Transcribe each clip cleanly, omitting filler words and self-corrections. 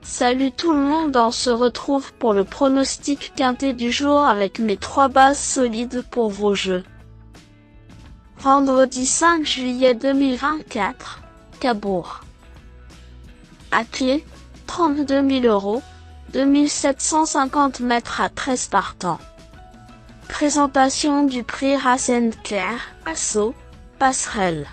Salut tout le monde, on se retrouve pour le pronostic quintet du jour avec mes 3 bases solides pour vos jeux. Vendredi 5 juillet 2024, Cabourg. À pied, 32 000 €, 2750 mètres à 13 partants. Présentation du prix Racine Claire, Assaut, Passerelle.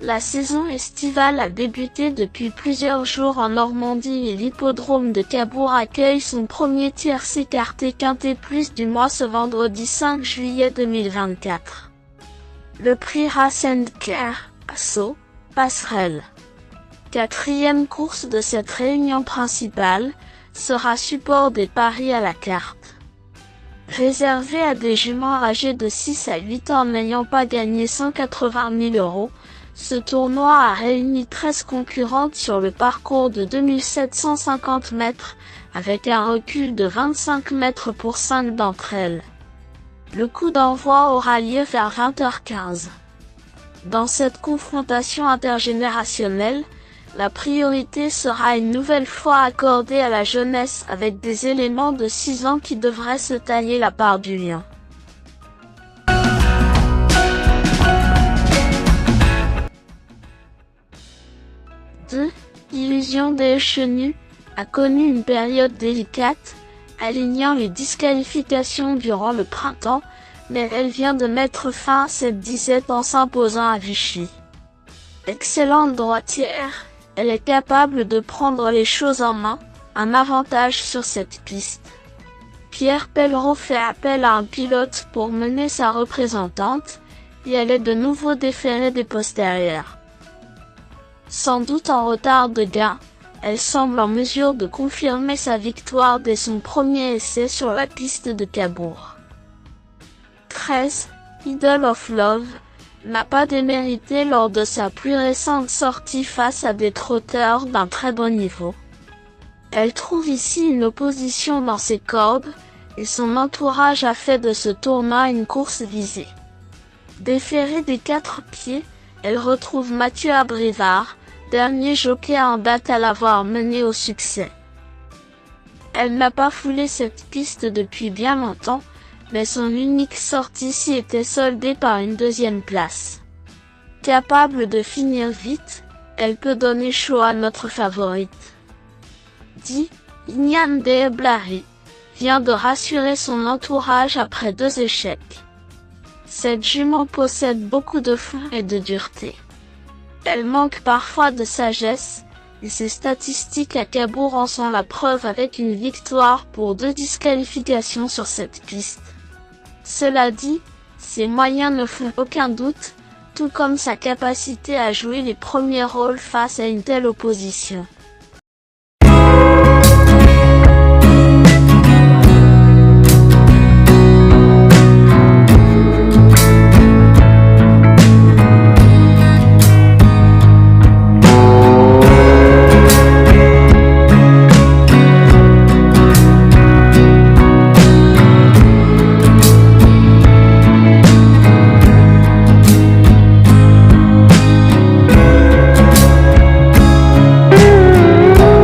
La saison estivale a débuté depuis plusieurs jours en Normandie et l'hippodrome de Cabourg accueille son premier tiercé écarté quintet plus du mois ce vendredi 5 juillet 2024. Le prix Racine Claire, Assaut, Passerelle. 4e course de cette réunion principale, sera support des paris à la carte. Réservé à des juments âgés de 6 à 8 ans n'ayant pas gagné 180 000 €, ce tournoi a réuni 13 concurrentes sur le parcours de 2750 mètres, avec un recul de 25 mètres pour 5 d'entre elles. Le coup d'envoi aura lieu vers 20h15. Dans cette confrontation intergénérationnelle, la priorité sera une nouvelle fois accordée à la jeunesse avec des éléments de 6 ans qui devraient se tailler la part du lion. Illusion des Chenus a connu une période délicate, alignant les disqualifications durant le printemps, mais elle vient de mettre fin à cette disette en s'imposant à Vichy. Excellente droitière, elle est capable de prendre les choses en main, un avantage sur cette piste. Pierre Pellereau fait appel à un pilote pour mener sa représentante, et elle est de nouveau déférée des postérieurs. Sans doute en retard de gain, elle semble en mesure de confirmer sa victoire dès son premier essai sur la piste de Cabourg. 13. Idol of Love n'a pas démérité lors de sa plus récente sortie face à des trotteurs d'un très bon niveau. Elle trouve ici une opposition dans ses cordes, et son entourage a fait de ce tournoi une course visée. Déférée des 4 pieds, elle retrouve Mathieu Abrivard, dernier jockey en date à l'avoir mené au succès. Elle n'a pas foulé cette piste depuis bien longtemps, mais son unique sortie s'y était soldée par une 2e place. Capable de finir vite, elle peut donner chaud à notre favorite. 10. Ignan de Blary vient de rassurer son entourage après 2 échecs. Cette jument possède beaucoup de fond et de dureté. Elle manque parfois de sagesse, et ses statistiques à Cabourg en sont la preuve avec une victoire pour 2 disqualifications sur cette piste. Cela dit, ses moyens ne font aucun doute, tout comme sa capacité à jouer les premiers rôles face à une telle opposition.